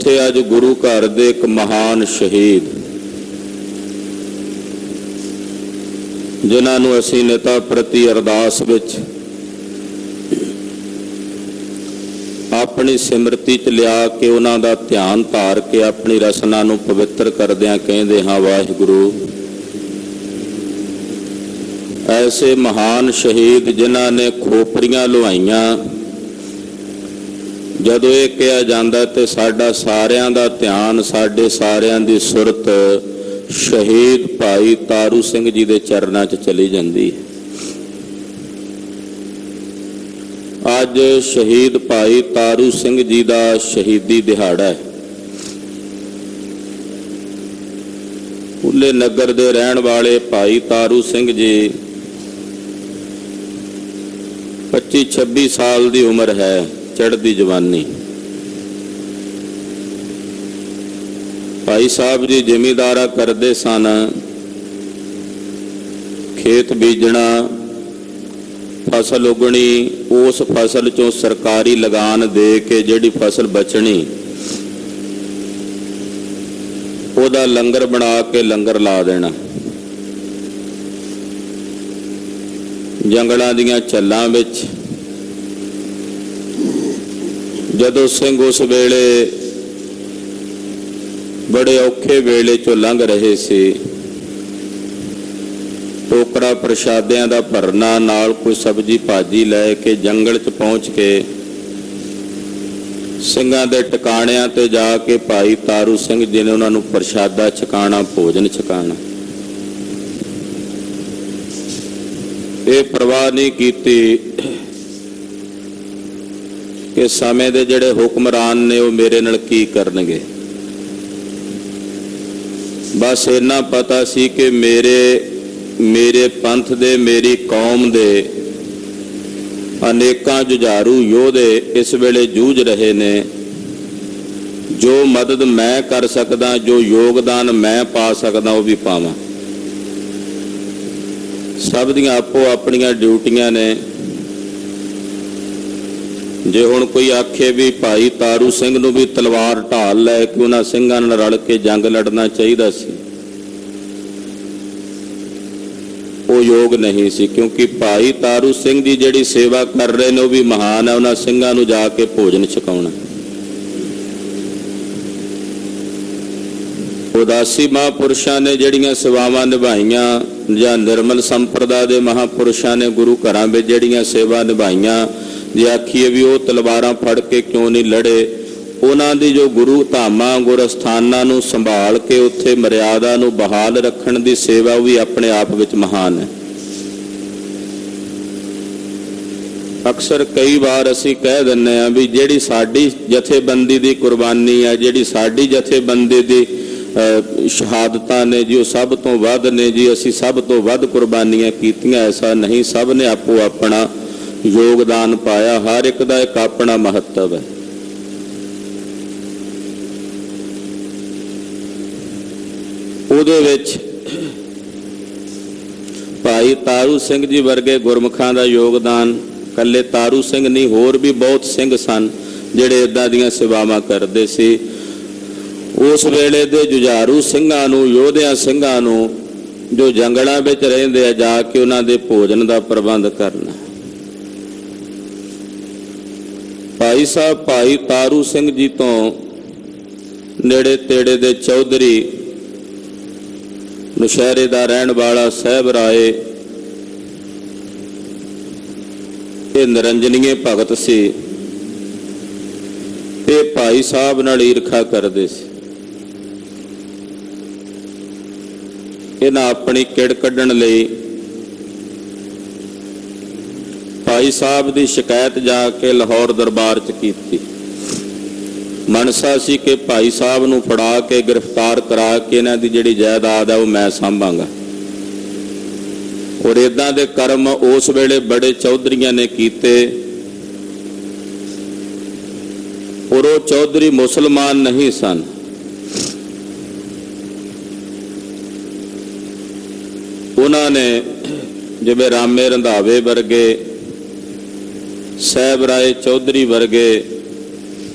ਉੱਥੇ ਅੱਜ ਗੁਰੂ ਘਰ ਦੇ ਇੱਕ ਮਹਾਨ ਸ਼ਹੀਦ, ਜਿਨ੍ਹਾਂ ਨੂੰ ਅਸੀਂ ਨੇਤਾ ਪ੍ਰਤੀ ਅਰਦਾਸ ਵਿੱਚ ਆਪਣੀ ਸਿਮਰਤੀ 'ਚ ਲਿਆ ਕੇ ਉਹਨਾਂ ਦਾ ਧਿਆਨ ਧਾਰ ਕੇ ਆਪਣੀ ਰਸਨਾ ਨੂੰ ਪਵਿੱਤਰ ਕਰਦਿਆਂ ਕਹਿੰਦੇ ਹਾਂ, ਵਾਹਿਗੁਰੂ। ਐਸੇ ਮਹਾਨ ਸ਼ਹੀਦ ਜਿਨ੍ਹਾਂ ਨੇ ਖੋਪੜੀਆਂ ਲੁਹਾਈਆਂ, ਜਦੋਂ ਇਹ ਕਿਹਾ ਜਾਂਦਾ ਤੇ ਸਾਡਾ ਸਾਰਿਆਂ ਦਾ ਧਿਆਨ, ਸਾਡੇ ਸਾਰਿਆਂ ਦੀ ਸੁਰਤ ਸ਼ਹੀਦ ਭਾਈ ਤਾਰੂ ਸਿੰਘ ਜੀ ਦੇ ਚਰਨਾਂ 'ਚ ਚਲੀ ਜਾਂਦੀ ਹੈ। ਅੱਜ ਸ਼ਹੀਦ ਭਾਈ ਤਾਰੂ ਸਿੰਘ ਜੀ ਦਾ ਸ਼ਹੀਦੀ ਦਿਹਾੜਾ ਹੈ। ਫੂਲੇ ਨਗਰ ਦੇ ਰਹਿਣ ਵਾਲੇ ਭਾਈ ਤਾਰੂ ਸਿੰਘ ਜੀ 25-26 ਸਾਲ ਦੀ ਉਮਰ ਹੈ, ਚੜ੍ਹਦੀ ਜਵਾਨੀ। ਭਾਈ ਸਾਹਿਬ ਜੀ ਜ਼ਿਮੀਂਦਾਰਾ ਕਰਦੇ ਸਨ, ਖੇਤ ਬੀਜਣਾ, ਫਸਲ ਉਗਣੀ, ਉਸ ਫਸਲ ਚੋਂ ਸਰਕਾਰੀ ਲਗਾਨ ਦੇ ਕੇ ਜਿਹੜੀ ਫਸਲ ਬਚਣੀ ਉਹਦਾ ਲੰਗਰ ਬਣਾ ਕੇ ਲੰਗਰ ਲਾ ਦੇਣਾ। ਜੰਗਲਾਂ ਦੀਆਂ ਝੱਲਾਂ ਵਿੱਚ ਜਦੋਂ ਸਿੰਘ ਉਸ ਵੇਲੇ ਬੜੇ ਔਖੇ ਵੇਲੇ ਚੋਂ ਲੰਘ ਰਹੇ ਸੀ, ਟੋਕਰਾ ਪ੍ਰਸ਼ਾਦਿਆਂ ਦਾ ਭਰਨਾ, ਨਾਲ ਕੋਈ ਸਬਜ਼ੀ ਭਾਜੀ ਲੈ ਕੇ ਜੰਗਲ 'ਚ ਪਹੁੰਚ ਕੇ ਸਿੰਘਾਂ ਦੇ ਟਿਕਾਣਿਆਂ ਤੇ ਜਾ ਕੇ ਭਾਈ ਤਾਰੂ ਸਿੰਘ ਜੀ ਨੇ ਉਹਨਾਂ ਨੂੰ ਪ੍ਰਸ਼ਾਦਾ ਛਕਾਣਾ, ਭੋਜਨ ਛਕਾਣਾ। ਇਹ ਪਰਵਾਹ ਨਹੀਂ ਕੀਤੀ ਕਿ ਸਮੇਂ ਦੇ ਜਿਹੜੇ ਹੁਕਮਰਾਨ ਨੇ ਉਹ ਮੇਰੇ ਨਾਲ ਕੀ ਕਰਨਗੇ। ਬਸ ਇੰਨਾ ਪਤਾ ਸੀ ਕਿ ਮੇਰੇ ਪੰਥ ਦੇ, ਮੇਰੀ ਕੌਮ ਦੇ ਅਨੇਕਾਂ ਜੁਝਾਰੂ ਯੋਧੇ ਇਸ ਵੇਲੇ ਜੂਝ ਰਹੇ ਨੇ। ਜੋ ਮਦਦ ਮੈਂ ਕਰ ਸਕਦਾ, ਜੋ ਯੋਗਦਾਨ ਮੈਂ ਪਾ ਸਕਦਾ, ਉਹ ਵੀ ਪਾਵਾਂ। ਸਭ ਦੀਆਂ ਆਪੋ ਆਪਣੀਆਂ ਡਿਊਟੀਆਂ ਨੇ। ਜੇ ਹੁਣ ਕੋਈ ਆਖੇ ਵੀ ਭਾਈ ਤਾਰੂ ਸਿੰਘ ਨੂੰ ਵੀ ਤਲਵਾਰ ਢਾਲ ਲੈ ਕੇ ਉਹਨਾਂ ਸਿੰਘਾਂ ਨਾਲ ਰਲ ਕੇ ਜੰਗ ਲੜਨਾ ਚਾਹੀਦਾ ਸੀ, ਉਹ ਯੋਗ ਨਹੀਂ ਸੀ। ਕਿਉਂਕਿ ਭਾਈ ਤਾਰੂ ਸਿੰਘ ਜੀ ਜਿਹੜੀ ਸੇਵਾ ਕਰ ਰਹੇ ਨੇ ਉਹ ਵੀ ਮਹਾਨ ਹੈ। ਉਹਨਾਂ ਸਿੰਘਾਂ ਨੂੰ ਜਾ ਕੇ ਭੋਜਨ ਛਕਾਉਣਾ। ਉਦਾਸੀ ਮਹਾਂਪੁਰਸ਼ਾਂ ਨੇ ਜਿਹੜੀਆਂ ਸੇਵਾਵਾਂ ਨਿਭਾਈਆਂ, ਜਾਂ ਨਿਰਮਲ ਸੰਪਰਦਾ ਦੇ ਮਹਾਂਪੁਰਸ਼ਾਂ ਨੇ ਗੁਰੂ ਘਰਾਂ ਵਿੱਚ ਜਿਹੜੀਆਂ ਸੇਵਾ ਨਿਭਾਈਆਂ, ਜੇ ਆਖੀਏ ਵੀ ਉਹ ਤਲਵਾਰਾਂ ਫੜ ਕੇ ਕਿਉਂ ਨਹੀਂ ਲੜੇ, ਉਹਨਾਂ ਦੀ ਜੋ ਗੁਰੂ ਧਾਮਾਂ, ਗੁਰ ਅਸਥਾਨਾਂ ਨੂੰ ਸੰਭਾਲ ਕੇ ਉੱਥੇ ਮਰਿਆਦਾ ਨੂੰ ਬਹਾਲ ਰੱਖਣ ਦੀ ਸੇਵਾ, ਉਹ ਵੀ ਆਪਣੇ ਆਪ ਵਿੱਚ ਮਹਾਨ ਹੈ। ਅਕਸਰ ਕਈ ਵਾਰ ਅਸੀਂ ਕਹਿ ਦਿੰਦੇ ਹਾਂ ਵੀ ਜਿਹੜੀ ਸਾਡੀ ਜਥੇਬੰਦੀ ਦੀ ਕੁਰਬਾਨੀ ਹੈ, ਜਿਹੜੀ ਸਾਡੀ ਜਥੇਬੰਦੀ ਦੀ ਸ਼ਹਾਦਤਾਂ ਨੇ ਜੀ, ਉਹ ਸਭ ਤੋਂ ਵੱਧ ਨੇ ਜੀ, ਅਸੀਂ ਸਭ ਤੋਂ ਵੱਧ ਕੁਰਬਾਨੀਆਂ ਕੀਤੀਆਂ। ਐਸਾ ਨਹੀਂ, ਸਭ ਨੇ ਆਪੋ ਆਪਣਾ ਯੋਗਦਾਨ ਪਾਇਆ। ਹਰ ਇੱਕ ਦਾ ਇੱਕ ਆਪਣਾ ਮਹੱਤਵ ਹੈ। ਉਹਦੇ ਵਿੱਚ ਭਾਈ ਤਾਰੂ ਸਿੰਘ ਜੀ ਵਰਗੇ ਗੁਰਮੁਖਾਂ ਦਾ ਯੋਗਦਾਨ, ਇਕੱਲੇ ਤਾਰੂ ਸਿੰਘ ਨਹੀਂ, ਹੋਰ ਵੀ ਬਹੁਤ ਸਿੰਘ ਸਨ ਜਿਹੜੇ ਇੱਦਾਂ ਦੀਆਂ ਸੇਵਾਵਾਂ ਕਰਦੇ ਸੀ। ਉਸ ਵੇਲੇ ਦੇ ਜੁਝਾਰੂ ਸਿੰਘਾਂ ਨੂੰ, ਯੋਧਿਆਂ ਸਿੰਘਾਂ ਨੂੰ, ਜੋ ਜੰਗਲਾਂ ਵਿੱਚ ਰਹਿੰਦੇ ਆ, ਜਾ ਕੇ ਉਹਨਾਂ ਦੇ ਭੋਜਨ ਦਾ ਪ੍ਰਬੰਧ ਕਰਨਾ। ਭਾਈ ਸਾਹਿਬ ਭਾਈ ਤਾਰੂ ਸਿੰਘ ਜੀ ਤੋਂ ਨੇੜੇ ਤੇੜੇ ਦੇ ਚੌਧਰੀ, ਨੁਸ਼ਹਿਰੇ ਦਾ ਰਹਿਣ ਵਾਲਾ ਸਾਹਿਬ ਰਾਏ, ਇਹ ਨਿਰੰਜਨੀਏ ਭਗਤ ਸੀ। ਇਹ ਭਾਈ ਸਾਹਿਬ ਨਾਲ ਈਰਖਾ ਕਰਦੇ ਸੀ। ਇਹਨਾਂ ਆਪਣੀ ਕਿੜ ਕੱਢਣ ਲਈ ਭਾਈ ਸਾਹਿਬ ਦੀ ਸ਼ਿਕਾਇਤ ਜਾ ਕੇ ਲਾਹੌਰ ਦਰਬਾਰ 'ਚ ਕੀਤੀ। ਮਨਸਾ ਸੀ ਕਿ ਭਾਈ ਸਾਹਿਬ ਨੂੰ ਫੜਾ ਕੇ ਗ੍ਰਿਫਤਾਰ ਕਰਾ ਕੇ ਇਹਨਾਂ ਦੀ ਜਿਹੜੀ ਜਾਇਦਾਦ ਹੈ ਉਹ ਮੈਂ ਸਾਂਭਾਂਗਾ। ਔਰ ਇੱਦਾਂ ਦੇ ਕਰਮ ਉਸ ਵੇਲੇ ਬੜੇ ਚੌਧਰੀਆਂ ਨੇ ਕੀਤੇ। ਔਰ ਉਹ ਚੌਧਰੀ ਮੁਸਲਮਾਨ ਨਹੀਂ ਸਨ। ਉਹਨਾਂ ਨੇ ਜਿਵੇਂ ਰਾਮੇ ਰੰਧਾਵੇ ਵਰਗੇ, ਸਾਹਿਬ ਰਾਏ ਚੌਧਰੀ ਵਰਗੇ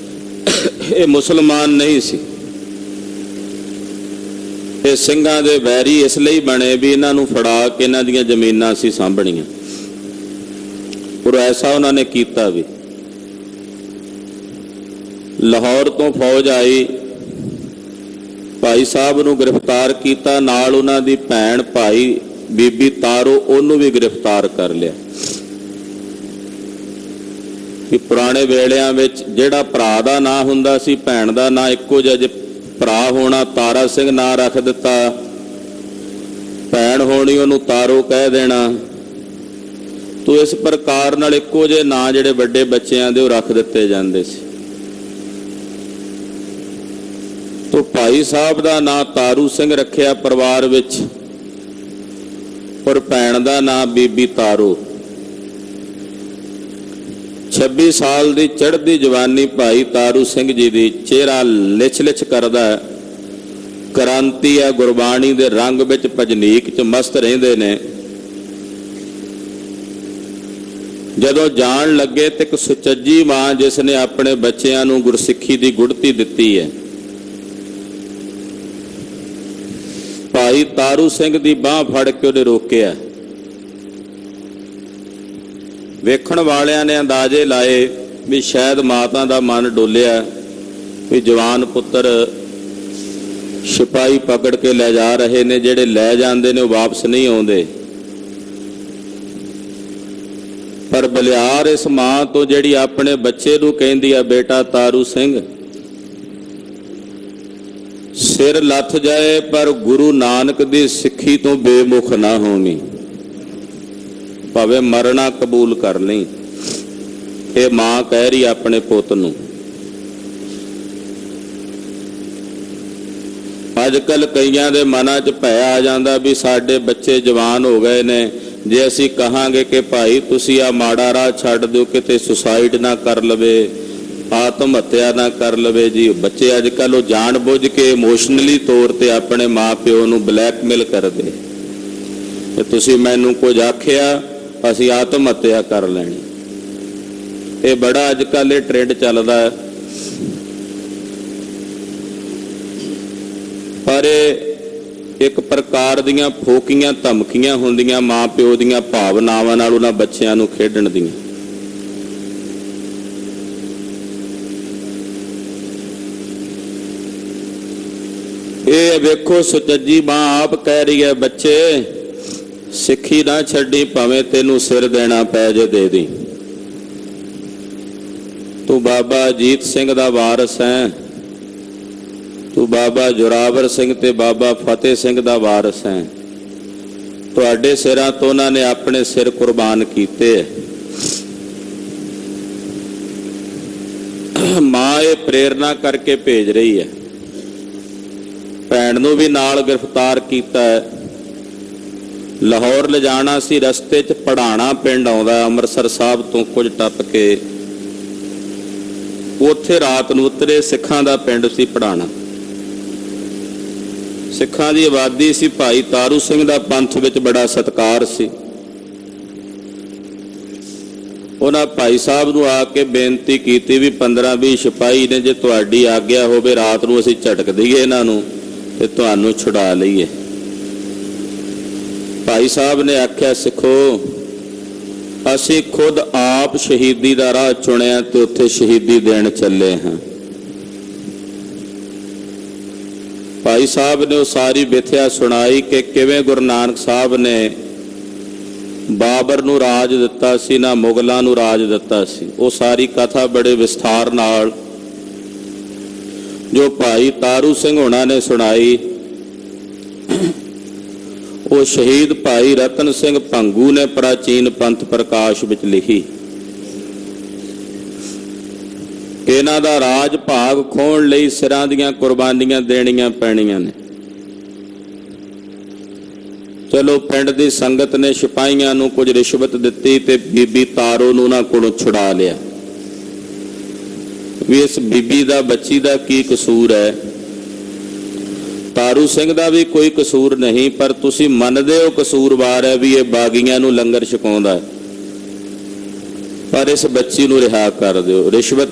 ਇਹ ਮੁਸਲਮਾਨ ਨਹੀਂ ਸੀ। ਇਹ ਸਿੰਘਾਂ ਦੇ ਵੈਰੀ ਇਸ ਲਈ ਬਣੇ ਵੀ ਇਹਨਾਂ ਨੂੰ ਫੜਾ ਕੇ ਇਹਨਾਂ ਦੀਆਂ ਜ਼ਮੀਨਾਂ ਸੀ ਸਾਂਭਣੀਆਂ, ਪਰ ਐਸਾ ਉਹਨਾਂ ਨੇ ਕੀਤਾ ਵੀ। ਲਾਹੌਰ ਤੋਂ ਫੌਜ ਆਈ, ਭਾਈ ਸਾਹਿਬ ਨੂੰ ਗ੍ਰਿਫਤਾਰ ਕੀਤਾ, ਨਾਲ ਉਹਨਾਂ ਦੀ ਭੈਣ ਭਾਈ ਬੀਬੀ ਤਾਰੋ, ਉਹਨੂੰ ਵੀ ਗ੍ਰਿਫਤਾਰ ਕਰ ਲਿਆ। ਕਿ ਪੁਰਾਣੇ ਵੇਲਿਆਂ ਵਿੱਚ ਜਿਹੜਾ ਭਰਾ ਦਾ ਨਾਂ ਹੁੰਦਾ ਸੀ, ਭੈਣ ਦਾ ਨਾਂ ਇੱਕੋ ਜਿਹਾ, ਜੇ ਭਰਾ ਹੋਣਾ ਤਾਰਾ ਸਿੰਘ ਨਾਂ ਰੱਖ ਦਿੱਤਾ, ਭੈਣ ਹੋਣੀ ਉਹਨੂੰ ਤਾਰੋ ਕਹਿ ਦੇਣਾ। ਤੋ ਇਸ ਪ੍ਰਕਾਰ ਨਾਲ ਇੱਕੋ ਜਿਹੇ ਨਾਂ ਜਿਹੜੇ ਵੱਡੇ ਬੱਚਿਆਂ ਦੇ ਉਹ ਰੱਖ ਦਿੱਤੇ ਜਾਂਦੇ ਸੀ। ਤੋ ਭਾਈ ਸਾਹਿਬ ਦਾ ਨਾਂ ਤਾਰੂ ਸਿੰਘ ਰੱਖਿਆ ਪਰਿਵਾਰ ਵਿੱਚ, ਔਰ ਭੈਣ ਦਾ ਨਾਂ ਬੀਬੀ ਤਾਰੋ। 26 ਸਾਲ ਦੀ ਚੜ੍ਹਦੀ ਜਵਾਨੀ ਭਾਈ ਤਾਰੂ ਸਿੰਘ ਜੀ ਦੀ, ਚਿਹਰਾ ਲਿਚ-ਲਿਚ ਕਰਦਾ, ਕ੍ਰਾਂਤੀ ਹੈ, ਗੁਰਬਾਣੀ ਦੇ ਰੰਗ ਵਿੱਚ ਭਜਨੀਕ 'ਚ ਮਸਤ ਰਹਿੰਦੇ ਨੇ। ਜਦੋਂ ਜਾਣ ਲੱਗੇ ਤੇ ਇੱਕ ਸੁਚੱਜੀ ਮਾਂ ਜਿਸ ਨੇ ਆਪਣੇ ਬੱਚਿਆਂ ਨੂੰ ਗੁਰਸਿੱਖੀ ਦੀ ਗੁੜਤੀ ਦਿੱਤੀ ਹੈ, ਭਾਈ ਤਾਰੂ ਸਿੰਘ ਦੀ ਬਾਂਹ ਫੜ ਕੇ ਉਹਨੇ ਰੋਕਿਆ। ਵੇਖਣ ਵਾਲਿਆਂ ਨੇ ਅੰਦਾਜ਼ੇ ਲਾਏ ਵੀ ਸ਼ਾਇਦ ਮਾਤਾ ਦਾ ਮਨ ਡੋਲਿਆ ਵੀ ਜਵਾਨ ਪੁੱਤਰ ਸਿਪਾਹੀ ਪਕੜ ਕੇ ਲੈ ਜਾ ਰਹੇ ਨੇ, ਜਿਹੜੇ ਲੈ ਜਾਂਦੇ ਨੇ ਉਹ ਵਾਪਸ ਨਹੀਂ ਆਉਂਦੇ। ਪਰ ਬਲਿਆਰ ਇਸ ਮਾਂ ਤੋਂ ਜਿਹੜੀ ਆਪਣੇ ਬੱਚੇ ਨੂੰ ਕਹਿੰਦੀ ਆ, ਬੇਟਾ ਤਾਰੂ ਸਿੰਘ ਸਿਰ ਲੱਥ ਜਾਏ ਪਰ ਗੁਰੂ ਨਾਨਕ ਦੀ ਸਿੱਖੀ ਤੋਂ ਬੇਮੁਖ ਨਾ ਹੋਵੀਂ, ਭਾਵੇਂ ਮਰਨਾ ਕਬੂਲ ਕਰ ਲਈ। ਇਹ ਮਾਂ ਕਹਿ ਰਹੀ ਆਪਣੇ ਪੁੱਤ ਨੂੰ। ਅੱਜ ਕੱਲ ਕਈਆਂ ਦੇ ਮਨਾਂ 'ਚ ਭੈ ਆ ਜਾਂਦਾ ਵੀ ਸਾਡੇ ਬੱਚੇ ਜਵਾਨ ਹੋ ਗਏ ਨੇ, ਜੇ ਅਸੀਂ ਕਹਾਂਗੇ ਕਿ ਭਾਈ ਤੁਸੀਂ ਆ ਮਾੜਾ ਰਾਹ ਛੱਡ ਦਿਓ, ਕਿਤੇ ਸੁਸਾਈਡ ਨਾ ਕਰ ਲਵੇ, ਆਤਮ ਹੱਤਿਆ ਨਾ ਕਰ ਲਵੇ ਜੀ। ਬੱਚੇ ਅੱਜ ਕੱਲ ਉਹ ਜਾਣ ਬੁੱਝ ਕੇ ਇਮੋਸ਼ਨਲੀ ਤੌਰ ਤੇ ਆਪਣੇ ਮਾਂ ਪਿਓ ਨੂੰ ਬਲੈਕਮੇਲ ਕਰਦੇ ਕਿ ਤੁਸੀਂ ਮੈਨੂੰ ਕੁਝ ਆਖਿਆ ਅਸੀਂ ਆਤਮ ਹੱਤਿਆ ਕਰ ਲੈਣੀ। ਇਹ ਬੜਾ ਅੱਜ ਕੱਲ ਇਹ ਟ੍ਰੈਂਡ ਚੱਲਦਾ ਹੈ। ਪਰ ਇਹ ਇੱਕ ਪ੍ਰਕਾਰ ਦੀਆਂ ਫੋਕੀਆਂ ਧਮਕੀਆਂ ਹੁੰਦੀਆਂ ਮਾਂ ਪਿਓ ਦੀਆਂ ਭਾਵਨਾਵਾਂ ਨਾਲ ਉਹਨਾਂ ਬੱਚਿਆਂ ਨੂੰ ਖੇਡਣ ਦੀਆਂ। ਇਹ ਵੇਖੋ ਸੁਚੱਜੀ ਮਾਂ ਆਪ ਕਹਿ ਰਹੀ ਹੈ, ਬੱਚੇ ਸਿੱਖੀ ਨਾ ਛੱਡੀ, ਭਾਵੇਂ ਤੈਨੂੰ ਸਿਰ ਦੇਣਾ ਪੈ ਜੇ ਦੇ ਦੀ। ਤੂੰ ਬਾਬਾ ਅਜੀਤ ਸਿੰਘ ਦਾ ਵਾਰਸ ਹੈ, ਤੂੰ ਬਾਬਾ ਜੋਰਾਵਰ ਸਿੰਘ ਤੇ ਬਾਬਾ ਫਤਿਹ ਸਿੰਘ ਦਾ ਵਾਰਸ ਹੈ। ਤੁਹਾਡੇ ਸਿਰਾਂ ਤੋਂ ਉਹਨਾਂ ਨੇ ਆਪਣੇ ਸਿਰ ਕੁਰਬਾਨ ਕੀਤੇ। ਮਾਂ ਇਹ ਪ੍ਰੇਰਨਾ ਕਰਕੇ ਭੇਜ ਰਹੀ ਹੈ। ਭੈਣ ਨੂੰ ਵੀ ਨਾਲ ਗ੍ਰਿਫਤਾਰ ਕੀਤਾ ਹੈ। ਲਾਹੌਰ ਲਿਜਾਣਾ ਸੀ, ਰਸਤੇ 'ਚ ਪੜਾਣਾ ਪਿੰਡ ਆਉਂਦਾ ਅੰਮ੍ਰਿਤਸਰ ਸਾਹਿਬ ਤੋਂ ਕੁਝ ਟੱਪ ਕੇ, ਉੱਥੇ ਰਾਤ ਨੂੰ ਉਤਰੇ। ਸਿੱਖਾਂ ਦਾ ਪਿੰਡ ਸੀ ਪੜਾਣਾ, ਸਿੱਖਾਂ ਦੀ ਆਬਾਦੀ ਸੀ। ਭਾਈ ਤਾਰੂ ਸਿੰਘ ਦਾ ਪੰਥ ਵਿੱਚ ਬੜਾ ਸਤਿਕਾਰ ਸੀ। ਉਹਨਾਂ ਭਾਈ ਸਾਹਿਬ ਨੂੰ ਆ ਕੇ ਬੇਨਤੀ ਕੀਤੀ ਵੀ 15-20 ਸਿਪਾਹੀ ਨੇ, ਜੇ ਤੁਹਾਡੀ ਆਗਿਆ ਹੋਵੇ ਰਾਤ ਨੂੰ ਅਸੀਂ ਝਟਕ ਦਈਏ ਇਹਨਾਂ ਨੂੰ ਤੇ ਤੁਹਾਨੂੰ ਛੁਡਾ ਲਈਏ। ਭਾਈ ਸਾਹਿਬ ਨੇ ਆਖਿਆ, ਸਿੱਖੋ ਅਸੀਂ ਖੁਦ ਆਪ ਸ਼ਹੀਦੀ ਦਾ ਰਾਹ ਚੁਣਿਆ ਤੇ ਉੱਥੇ ਸ਼ਹੀਦੀ ਦੇਣ ਚੱਲੇ ਹਾਂ। ਭਾਈ ਸਾਹਿਬ ਨੇ ਉਹ ਸਾਰੀ ਵਿਥਿਆ ਸੁਣਾਈ ਕਿ ਕਿਵੇਂ ਗੁਰੂ ਨਾਨਕ ਸਾਹਿਬ ਨੇ ਬਾਬਰ ਨੂੰ ਰਾਜ ਦਿੱਤਾ ਸੀ, ਨਾ ਮੁਗਲਾਂ ਨੂੰ ਰਾਜ ਦਿੱਤਾ ਸੀ। ਉਹ ਸਾਰੀ ਕਥਾ ਬੜੇ ਵਿਸਥਾਰ ਨਾਲ ਜੋ ਭਾਈ ਤਾਰੂ ਸਿੰਘ ਹੋਣਾ ਨੇ ਸੁਣਾਈ। ਉਹ ਸ਼ਹੀਦ ਭਾਈ ਰਤਨ ਸਿੰਘ ਭੰਗੂ ਨੇ ਪ੍ਰਾਚੀਨ ਪੰਥ ਪ੍ਰਕਾਸ਼ ਵਿੱਚ ਲਿਖੀ ਕਿ ਇਹਨਾਂ ਦਾ ਰਾਜ ਭਾਗ ਖੋਣ ਲਈ ਸਿਰਾਂ ਦੀਆਂ ਕੁਰਬਾਨੀਆਂ ਦੇਣੀਆਂ ਪੈਣੀਆਂ ਨੇ। ਚਲੋ ਪਿੰਡ ਦੀ ਸੰਗਤ ਨੇ ਸਿਪਾਹੀਆਂ ਨੂੰ ਕੁਝ ਰਿਸ਼ਵਤ ਦਿੱਤੀ ਤੇ ਬੀਬੀ ਤਾਰੋ ਨੂੰ ਉਹਨਾਂ ਕੋਲੋਂ ਛੁਡਾ ਲਿਆ। ਵੀ ਇਸ ਬੀਬੀ ਦਾ ਬੱਚੀ ਦਾ ਕੀ ਕਸੂਰ ਹੈ? ਤਾਰੂ ਸਿੰਘ ਦਾ ਵੀ ਕੋਈ ਕਸੂਰ ਨਹੀਂ, ਪਰ ਤੁਸੀਂ ਮੰਨਦੇ ਹੋ ਕਸੂਰਵਾਰ ਹੈ ਵੀ ਇਹ ਬਾਗੀਆਂ ਨੂੰ ਲੰਗਰ ਛਕਾਉਂਦਾ ਹੈ, ਪਰ ਇਸ ਬੱਚੀ ਨੂੰ ਰਿਹਾ ਕਰ ਦਿਓ। ਰਿਸ਼ਵਤ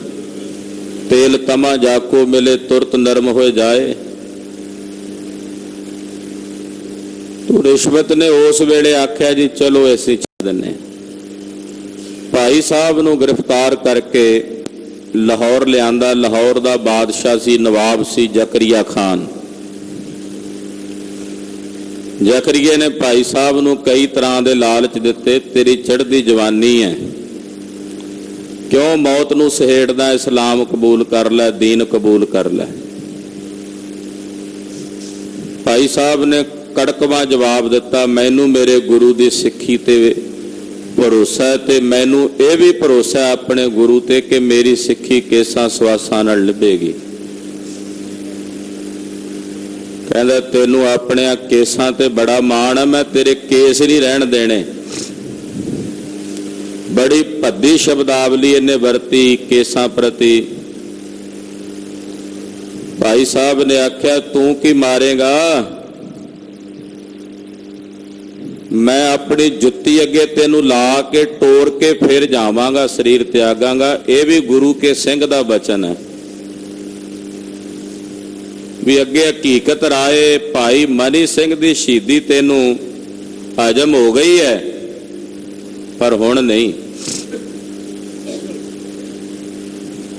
तेल तमा जाको मिले तुरत नरम हो जाए। तो रिश्वत ने उस वेले आख्या जी चलो ऐसी छड्ड दिन्ने। भाई साहब नूं गिरफ्तार करके लाहौर लियांदा। लाहौर दा बादशाह सी, नवाब सी जकरिया खान। जकरिए ने भाई साहब नूं कई तरह के लालच दिते। तेरी चढ़दी जवानी है, क्यों मौत नूं सहेड़दा, इस्लाम कबूल कर लै, दीन कबूल कर लै। भाई साहब ने कड़कवा जवाब दिता, मैनू मेरे गुरु की सिक्खी ते भरोसा है, ते मैनू ये भी भरोसा है अपने गुरु ते कि मेरी सिक्खी केसां सवासां नाल निभेगी। कहंदा तेनू अपने केसां ते बड़ा माण है, मैं तेरे केस नहीं रहन देने। बड़ी भद्दी शब्दावली इन्हें वरती केसां प्रति। भाई साहब ने आख्या तू की मारेगा, मैं अपनी जुत्ती अगे तेनू ला के टोर के फिर जावांगा, शरीर त्यागांगा। यह भी गुरु के सिंह दा वचन है भी अगे हकीकत राए भाई मनी सिंह दी शहीदी तेनू हजम हो गई है, पर हुण नहीं।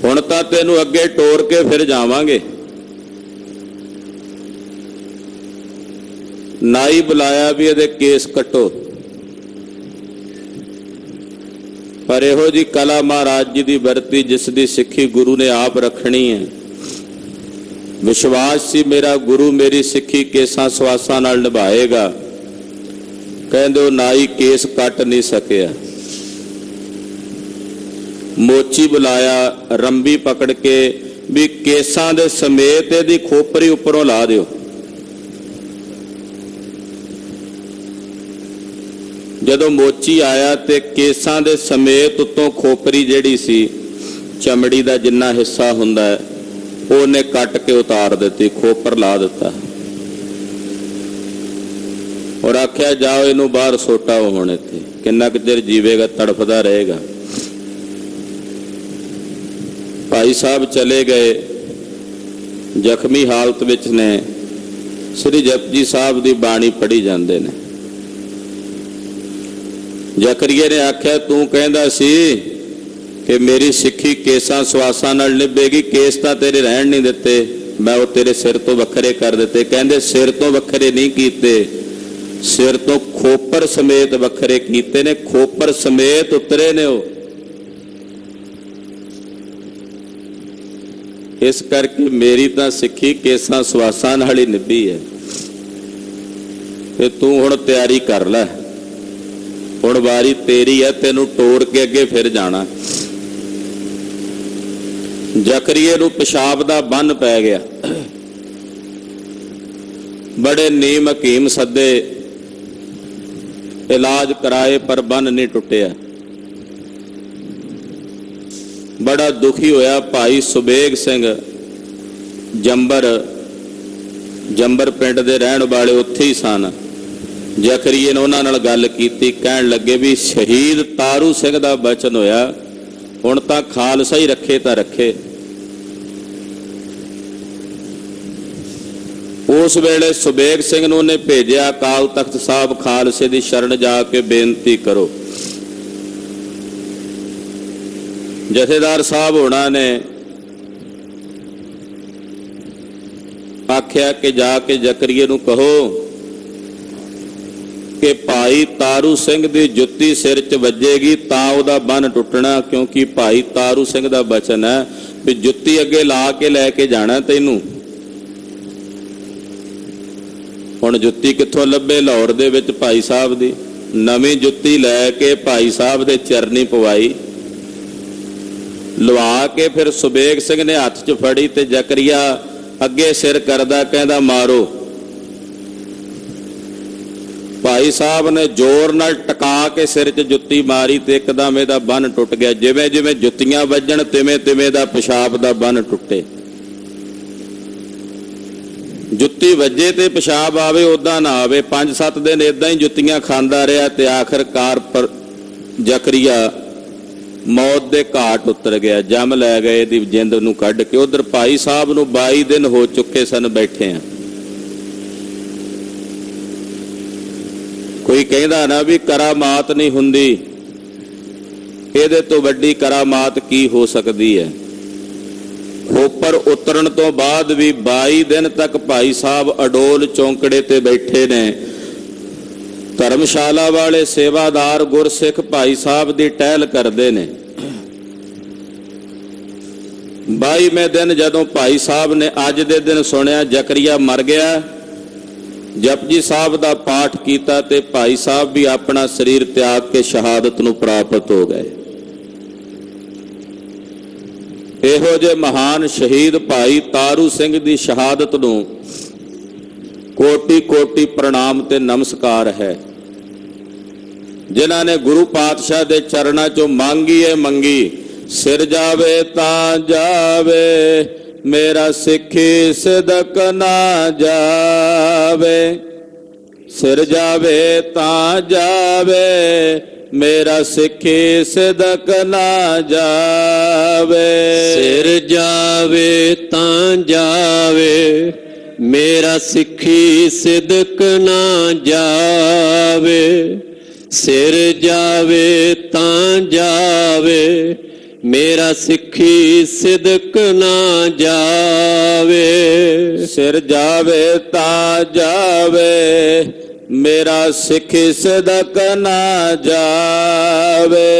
हुण तां तेनू अगे टोर के फिर जावांगे। नाई बुलाया भी ये केस कटो, पर इहो जी कला महाराज जी की वरती जिस दी सिक्खी गुरु ने आप रखनी है। विश्वास सी मेरा गुरु मेरी सिक्खी केसां सवासां नाल निभाएगा। कहंदे नाई केस कट नहीं सकिया। मोची बुलाया, रंबी पकड़ के भी केसां दे समेत इहदी खोपरी उपरों ला दिओ। जदों मोची आया ते केसां दे समेत उत्तों खोपरी जिहड़ी सी चमड़ी दा जिन्ना हिस्सा हुंदा है ਉਹਨੇ ਕੱਟ के उतार दी, खोपर ला दिता और आख्या जाओ इनू बाहर सोटाओ। हुण इत्थे किन्ना कुछ चिर जीवेगा, तड़फदा रहेगा। भाई साहब चले गए, जख्मी हालत विच ने श्री जपजी साहब की बाणी पढ़ी जाते ने। जकरिए ने आख्या तू कहंदा सी कि मेरी सिक्खी केसां सवासां नाल निभेगी, केस तां तेरे रहन नहीं दिते, मैं वो तेरे सिर तो वखरे कर दिते। कहंदे सिर तो वखरे नहीं कीते, सिर तो खोपर समेत वखरे कीते ने, खोपर समेत उतरे ने। इस करके मेरी तां सिक्खी केसां सवासां नाल ही निभी है। ते तू हुण तैयारी कर लै, हुण वारी तेरी है, तेनू टोर के अगे फिर जाना। जकरिए नूं पेशाब दा बन पै गया। बड़े नीम हकीम सदे, इलाज कराए पर बन नहीं टुटिया। बड़ा दुखी होया। भाई सुबेग सिंह जंबर पिंड दे रहण वाले उत्थे ही सन। जकरिए ने उन्हां नाल गल कीती, कहण लगे भी शहीद तारू सिंह दा बचन होया, हुण तां खालसा ही रखे तां रखे। उस वेले सुबेग सिंह नूं ने भेजिया, अकाल तख्त साहब खालसे दी शरण जाके बेनती करो। जथेदार साहब होना ने आख्या कि जाके जकरिए नूं कहो कि भाई तारू सिंह दी जुत्ती सिर च वजेगी तां उहदा बन टुटना, क्योंकि भाई तारू सिंह दा बचन है भी जुत्ती अगे ला के लैके जाना तैनू। हुण जुत्ती कित्थों लभे? लाहौर दे विच भाई साहब दी नवीं जुत्ती लैके भाई साहब दे चरनी पवाई, लवा के फिर सुबेग सिंह ने हत्थ च फड़ी ते जकरिया अगे सिर करदा कहंदा मारो। भाई साहब ने जोर नाल टका के सिर च जुत्ती मारी ते एकदम इहदा बन टुट गया। जिवें जिवें जुत्तियां वजन तिवें तिवें दा पेशाब दा बन टुटे। जुत्ती वजे ते पेशाब आवे उदा ना आवे। 5-7 दिन इदां ही जुत्तियां खांदा रहा ते आखिरकार पर जकरिया ਮੌਤ ਦੇ ਘਾਟ ਉਤਰ ਗਿਆ, ਜਮ ਲੈ ਗਏ ਇਹਦੀ ਜਿੰਦ ਨੂੰ ਕੱਢ ਕੇ। ਉਧਰ ਭਾਈ ਸਾਹਿਬ ਨੂੰ 22 ਦਿਨ ਹੋ ਚੁੱਕੇ ਸਨ ਬੈਠੇ ਆ। ਕੋਈ ਕਹਿੰਦਾ ਨਾ ਵੀ ਕਰਾਮਾਤ ਨਹੀਂ ਹੁੰਦੀ, ਇਹਦੇ ਤੋਂ ਵੱਡੀ ਕਰਾਮਾਤ ਕੀ ਹੋ ਸਕਦੀ ਹੈ। ਉੱਪਰ ਉਤਰਨ ਤੋਂ ਬਾਅਦ ਵੀ 22 ਦਿਨ ਤੱਕ ਭਾਈ ਸਾਹਿਬ ਅਡੋਲ ਚੌਂਕੜੇ ਤੇ ਬੈਠੇ ਨੇ। ਧਰਮਸ਼ਾਲਾ ਵਾਲੇ ਸੇਵਾਦਾਰ ਗੁਰਸਿੱਖ ਭਾਈ ਸਾਹਿਬ ਦੀ ਟਹਿਲ ਕਰਦੇ ਨੇ। 22ਵੇਂ ਦਿਨ ਜਦੋਂ ਭਾਈ ਸਾਹਿਬ ਨੇ ਅੱਜ ਦੇ ਦਿਨ ਸੁਣਿਆ ਜ਼ਕਰੀਆ ਮਰ ਗਿਆ, ਜਪਜੀ ਸਾਹਿਬ ਦਾ ਪਾਠ ਕੀਤਾ ਤੇ ਭਾਈ ਸਾਹਿਬ ਵੀ ਆਪਣਾ ਸਰੀਰ ਤਿਆਗ ਕੇ ਸ਼ਹਾਦਤ ਨੂੰ ਪ੍ਰਾਪਤ ਹੋ ਗਏ। ਇਹੋ ਜਿਹੇ ਮਹਾਨ ਸ਼ਹੀਦ ਭਾਈ ਤਾਰੂ ਸਿੰਘ ਦੀ ਸ਼ਹਾਦਤ ਨੂੰ ਕੋਟि ਕੋਟि ਪ੍ਰਣਾਮ ਤੇ ਨਮਸਕਾਰ ਹੈ, ਜਿਨ੍ਹਾਂ ਨੇ ਗੁਰੂ ਪਾਤਸ਼ਾਹ ਦੇ ਚਰਨਾਂ ਚੋਂ ਮੰਗੀ ਹੈ ਮੰਗੀ। ਸਿਰ ਜਾਵੇ ਤਾਂ ਜਾਵੇ, ਮੇਰਾ ਸਿੱਖੀ ਸਿਦਕ ਨਾ ਜਾਵੇ। ਸਿਰ ਜਾਵੇ ਤਾਂ ਜਾਵੇ, ਮੇਰਾ ਸਿੱਖੀ ਸਿਦਕ ਨਾ ਜਾਵੇ। ਸਿਰ ਜਾਵੇ ਤਾਂ ਜਾਵੇ, ਮੇਰਾ ਸਿੱਖੀ ਸਿਦਕ ਨਾ ਜਾਵੇ। ਸਿਰ ਜਾਵੇ ਤਾਂ ਜਾਵੇ, ਮੇਰਾ ਸਿੱਖੀ ਸਿਦਕ ਨਾ ਜਾਵੇ। ਸਿਰ ਜਾਵੇ ਤਾਂ ਜਾਵੇ, ਮੇਰਾ ਸਿੱਖੀ ਸਿਦਕ ਨਾ ਜਾਵੇ।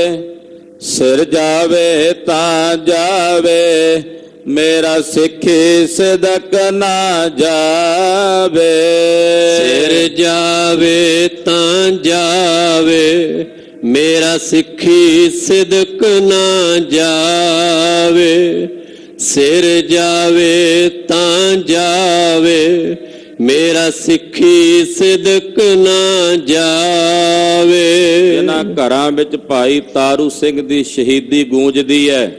ਸਿਰ ਜਾਵੇ ਤਾਂ ਜਾਵੇ, ਮੇਰਾ ਸਿੱਖੀ ਸਿਦਕ ਨਾ ਜਾਵੇ। ਸਿਰ ਜਾਵੇ ਤਾਂ ਜਾਵੇ, ਮੇਰਾ ਸਿੱਖੀ ਸਿਦਕ ਨਾ ਜਾਵੇ। ਸਿਰ ਜਾਵੇ ਤਾਂ ਜਾਵੇ, ਮੇਰਾ ਸਿੱਖੀ ਸਿਦਕ ਨਾ ਜਾਵੇ। ਜਿਨ੍ਹਾਂ ਘਰਾਂ ਵਿੱਚ ਭਾਈ ਤਾਰੂ ਸਿੰਘ ਦੀ ਸ਼ਹੀਦੀ ਗੂੰਜਦੀ ਹੈ,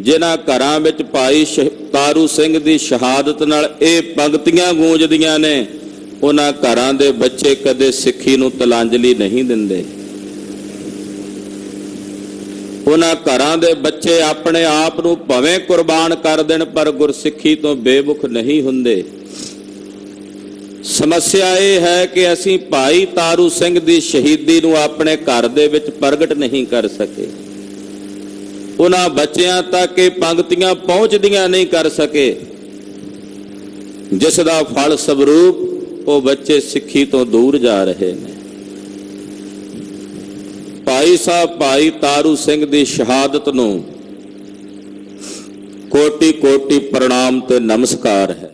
ਜਿਨ੍ਹਾਂ ਘਰਾਂ ਵਿੱਚ ਭਾਈ ਤਾਰੂ ਸਿੰਘ ਦੀ ਸ਼ਹਾਦਤ ਨਾਲ ਇਹ ਪੰਕਤੀਆਂ ਗੂੰਜਦੀਆਂ ਨੇ, ਉਹਨਾਂ ਘਰਾਂ ਦੇ ਬੱਚੇ ਕਦੇ ਸਿੱਖੀ ਨੂੰ ਤਲਾਂਜਲੀ ਨਹੀਂ ਦਿੰਦੇ। ਉਹਨਾਂ ਘਰਾਂ ਦੇ ਬੱਚੇ ਆਪਣੇ ਆਪ ਨੂੰ ਭਵੇਂ ਕੁਰਬਾਨ ਕਰ ਦੇਣ, ਪਰ ਗੁਰਸਿੱਖੀ ਤੋਂ ਬੇਮੁਖ ਨਹੀਂ ਹੁੰਦੇ। ਸਮੱਸਿਆ ਇਹ ਹੈ ਕਿ ਅਸੀਂ ਭਾਈ ਤਾਰੂ ਸਿੰਘ ਦੀ ਸ਼ਹੀਦੀ ਨੂੰ ਆਪਣੇ ਘਰ ਦੇ ਵਿੱਚ ਪ੍ਰਗਟ ਨਹੀਂ ਕਰ ਸਕੇ। ਉਹਨਾਂ ਬੱਚਿਆਂ ਤੱਕ ਇਹ ਪੰਕਤੀਆਂ ਪਹੁੰਚਦੀਆਂ ਨਹੀਂ ਕਰ ਸਕੇ, ਜਿਸ ਦਾ ਫਲ ਸਵਰੂਪ ਉਹ ਬੱਚੇ ਸਿੱਖੀ ਤੋਂ ਦੂਰ ਜਾ ਰਹੇ ਨੇ। ਭਾਈ ਸਾਹਿਬ ਭਾਈ ਤਾਰੂ ਸਿੰਘ ਦੀ ਸ਼ਹਾਦਤ ਨੂੰ ਕੋਟि ਕੋਟि ਪ੍ਰਣਾਮ ਤੇ ਨਮਸਕਾਰ ਹੈ।